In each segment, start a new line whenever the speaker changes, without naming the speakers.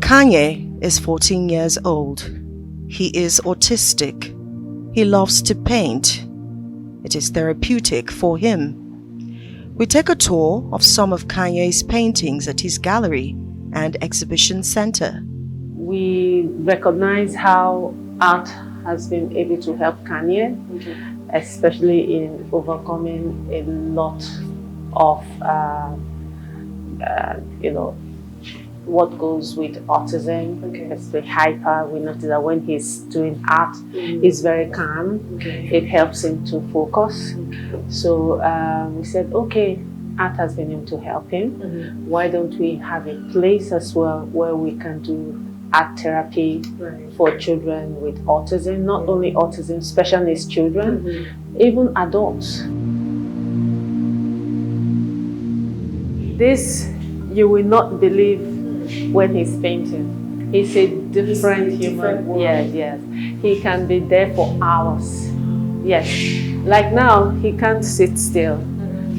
Kanye is 14 years old. He is autistic. He loves to paint. It is therapeutic for him. We take a tour of some of Kanye's paintings at his gallery and exhibition center.
We recognize how art has been able to help Kanye, especially in overcoming a lot of, what goes with autism, especially hyper. We notice that when he's doing art, he's very calm. It helps him to focus. So we said, okay, art has been able to help him. Why don't we have a place as well where we can do art therapy for children with autism, not only autism, special needs children, even adults. This, you will not believe when he's painting. He's a different human. Yes. He can be there for hours. Yes. Like now, he can't sit still.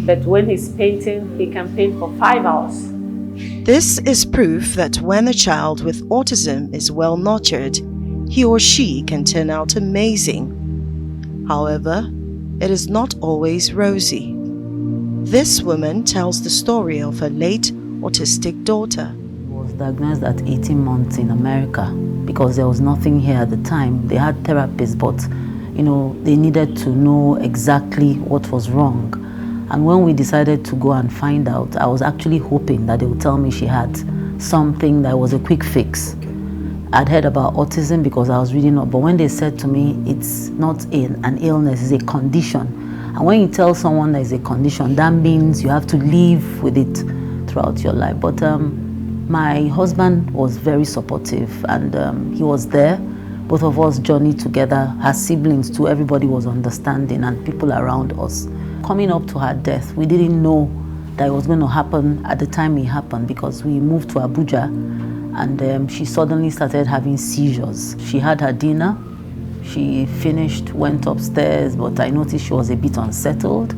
But when he's painting, he can paint for 5 hours.
This is proof that when a child with autism is well nurtured, he or she can turn out amazing. However, it is not always rosy. This woman tells the story of her late autistic daughter.
Was diagnosed at 18 months in America because there was nothing here at the time. They had therapists, but they needed to know exactly what was wrong. And when we decided to go and find out, I was actually hoping that they would tell me she had something that was a quick fix. I'd heard about autism because I was reading up, but when they said to me, it's not an illness, it's a condition. And when you tell someone that it's a condition, that means you have to live with it throughout your life. But my husband was very supportive, and he was there. Both of us journeyed together, her siblings too, everybody was understanding, and people around us. Coming up to her death, we didn't know that it was going to happen at the time it happened because we moved to Abuja, and she suddenly started having seizures. She had her dinner, she finished, went upstairs, but I noticed she was a bit unsettled.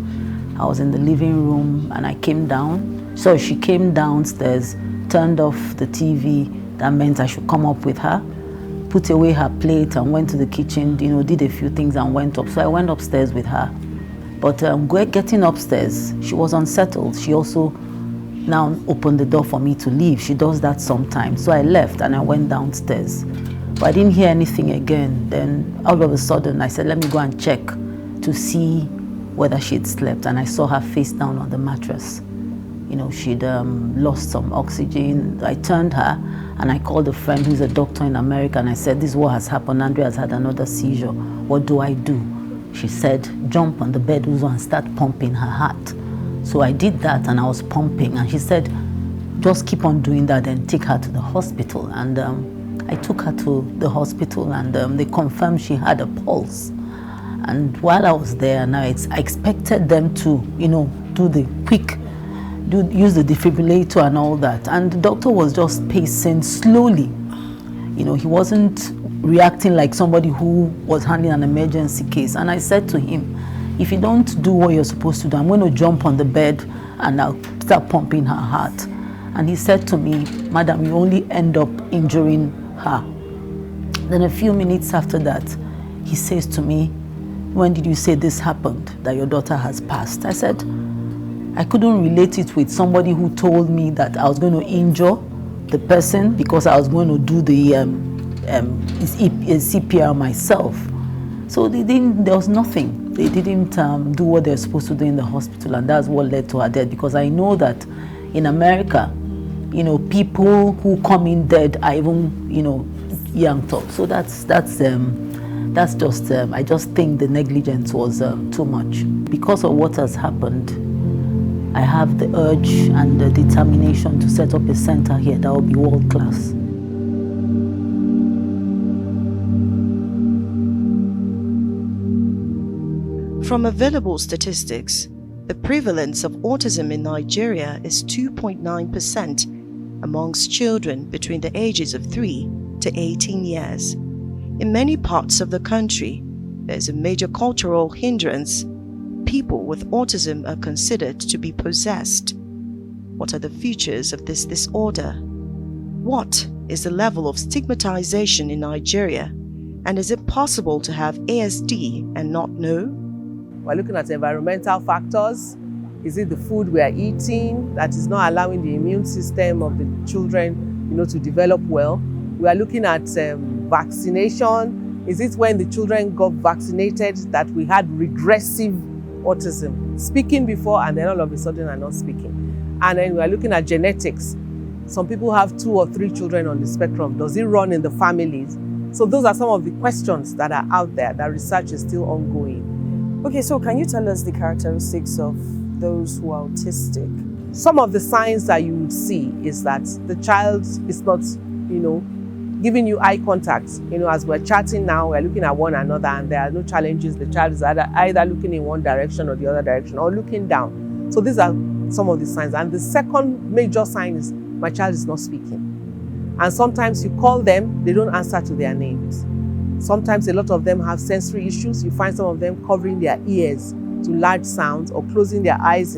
I was in the living room and I came down. So she came downstairs, turned off the TV. That meant I should come up with her, put away her plate and went to the kitchen, did a few things and went up. So I went upstairs with her. But getting upstairs, she was unsettled. She also now opened the door for me to leave. She does that sometimes. So I left and I went downstairs. But I didn't hear anything again. Then all of a sudden I said, let me go and check to see whether she'd slept. And I saw her face down on the mattress. She'd lost some oxygen. I turned her and I called a friend who's a doctor in America and I said, this is what has happened. Andrea has had another seizure. What do I do? She said, jump on the bed and start pumping her heart. So I did that and I was pumping, and she said, just keep on doing that and take her to the hospital. And I took her to the hospital and they confirmed she had a pulse. And while I was there, now I expected them to, do the quick, use the defibrillator and all that. And the doctor was just pacing slowly. He wasn't reacting like somebody who was handling an emergency case. And I said to him, if you don't do what you're supposed to do, I'm going to jump on the bed and I'll start pumping her heart. And he said to me, madam, you only end up injuring her. Then a few minutes after that, he says to me, when did you say this happened, that your daughter has passed? I said, I couldn't relate it with somebody who told me that I was going to injure the person because I was going to do the CPR myself. So there was nothing. They didn't do what they're supposed to do in the hospital, and that's what led to her death. Because I know that in America, people who come in dead are even, young top. So that's just, I just think the negligence was too much. Because of what has happened, I have the urge and the determination to set up a center here that will be world class.
From available statistics, the prevalence of autism in Nigeria is 2.9% amongst children between the ages of 3 to 18 years. In many parts of the country, there is a major cultural hindrance. People with autism are considered to be possessed. What are the features of this disorder? What is the level of stigmatization in Nigeria? And is it possible to have ASD and not know?
We're looking at environmental factors. Is it the food we are eating that is not allowing the immune system of the children, to develop well? We are looking at vaccination. Is it when the children got vaccinated that we had regressive autism? Speaking before and then all of a sudden are not speaking. And then we are looking at genetics. Some people have 2 or 3 children on the spectrum. Does it run in the families? So those are some of the questions that are out there that research is still ongoing.
Okay, so can you tell us the characteristics of those who are autistic?
Some of the signs that you would see is that the child is not, giving you eye contact. As we're chatting now, we're looking at one another and there are no challenges. The child is either looking in one direction or the other direction or looking down. So these are some of the signs. And the second major sign is my child is not speaking. And sometimes you call them, they don't answer to their names. Sometimes a lot of them have sensory issues. You find some of them covering their ears to large sounds or closing their eyes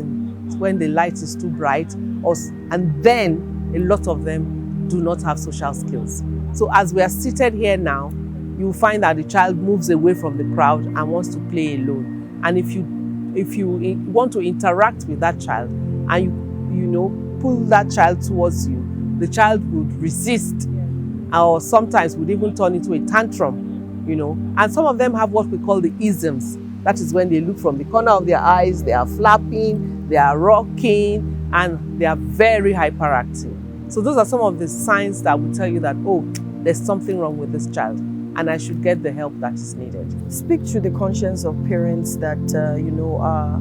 when the light is too bright. And then a lot of them do not have social skills. So as we are seated here now, you'll find that the child moves away from the crowd and wants to play alone. And if you want to interact with that child and you pull that child towards you, the child would resist or sometimes would even turn into a tantrum, And some of them have what we call the isms. That is when they look from the corner of their eyes, they are flapping, they are rocking, and they are very hyperactive. So those are some of the signs that will tell you that, there's something wrong with this child and I should get the help that is needed.
Speak to the conscience of parents that, are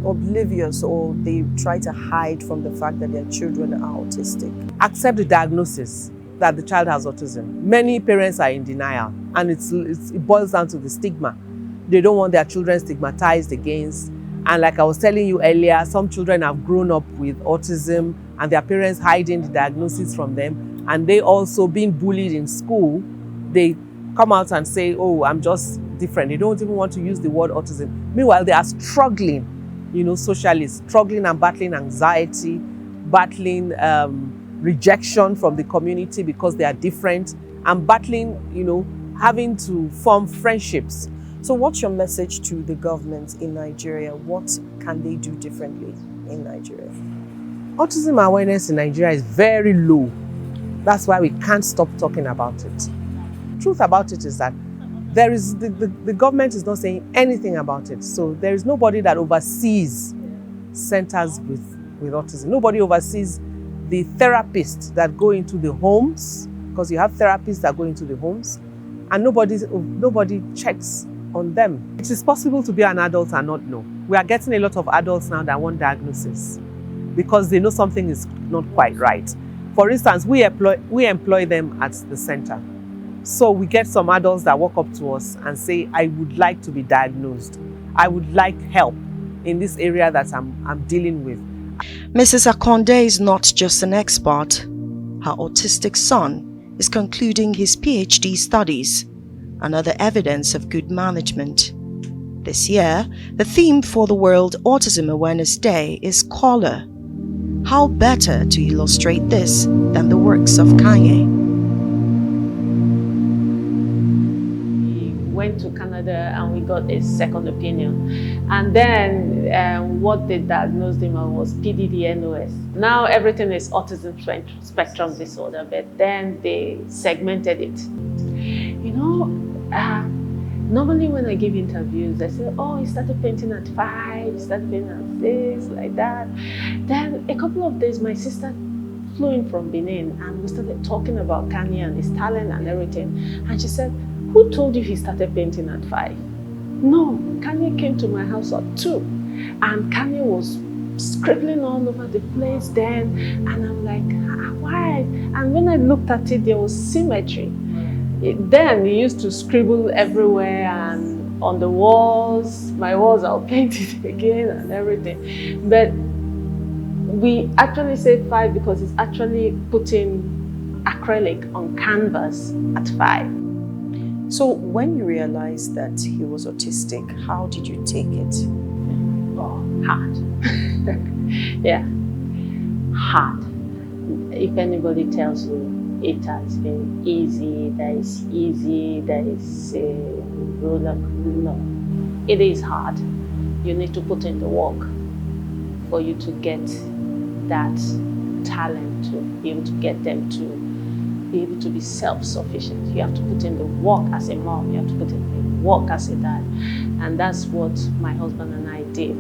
oblivious or they try to hide from the fact that their children are autistic.
Accept the diagnosis that the child has autism. Many parents are in denial and it boils down to the stigma. They don't want their children stigmatized against. And like I was telling you earlier, some children have grown up with autism and their parents hiding the diagnosis from them. And they also being bullied in school. They come out and say, I'm just different. They don't even want to use the word autism. Meanwhile, they are struggling, socially, struggling and battling anxiety, battling rejection from the community because they are different, and battling, having to form friendships.
So what's your message to the government in Nigeria? What can they do differently in Nigeria?
Autism awareness in Nigeria is very low. That's why we can't stop talking about it. The truth about it is that the government is not saying anything about it. So there is nobody that oversees centers with autism. Nobody oversees the therapists that go into the homes, because you have therapists that go into the homes, and nobody checks on them. It is possible to be an adult and not know. We are getting a lot of adults now that want diagnosis because they know something is not quite right. For instance, we employ them at the center. So we get some adults that walk up to us and say, I would like to be diagnosed. I would like help in this area that I'm dealing with.
Mrs. Akonde is not just an expert. Her autistic son is concluding his PhD studies, another evidence of good management. This year, the theme for the World Autism Awareness Day is Caller. How better to illustrate this than the works of Kanye?
We went to Canada and we got a second opinion. And then what they diagnosed him on was PDD-NOS. Now everything is autism spectrum disorder, but then they segmented it. Normally when I give interviews, they say, he started painting at 5, he started painting at 6, like that. Then a couple of days, my sister flew in from Benin and we started talking about Kanye and his talent and everything. And she said, who told you he started painting at 5? No, Kanye came to my house at 2. And Kanye was scribbling all over the place then. And I'm like, why? And when I looked at it, there was symmetry. Then he used to scribble everywhere and on the walls. My walls are painted again and everything. But we actually say 5 because it's actually putting acrylic on canvas at 5.
So when you realized that he was autistic, how did you take it?
Hard. Yeah. hard. If anybody tells you it has been easy, there is a roller, no. It is hard. You need to put in the work for you to get that talent, to be able to get them to be able to be self-sufficient. You have to put in the work as a mom, you have to put in the work as a dad. And that's what my husband and I did.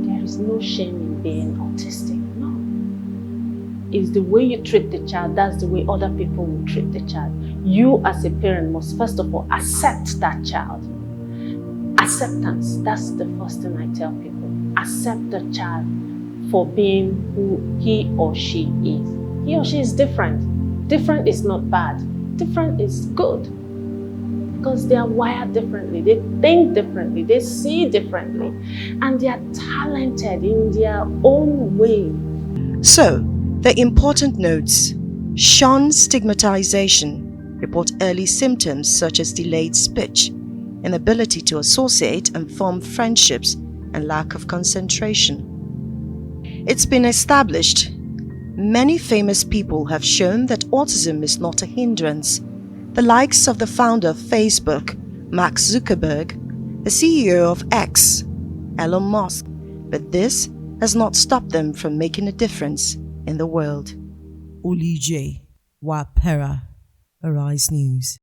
There is no shame in being autistic, no. It's the way you treat the child, that's the way other people will treat the child. You as a parent must first of all accept that child. Acceptance, that's the first thing I tell people. Accept the child for being who he or she is. He or she is different. Different is not bad. Different is good. Because they are wired differently. They think differently. They see differently. And they are talented in their own way.
So, the important notes: shun stigmatization, report early symptoms such as delayed speech, inability to associate and form friendships, and lack of concentration. It's been established many famous people have shown that autism is not a hindrance. The likes of the founder of Facebook, Mark Zuckerberg, the CEO of X, Elon Musk, but this has not stopped them from making a difference in the world.
Oli J. Wapera, Arise News.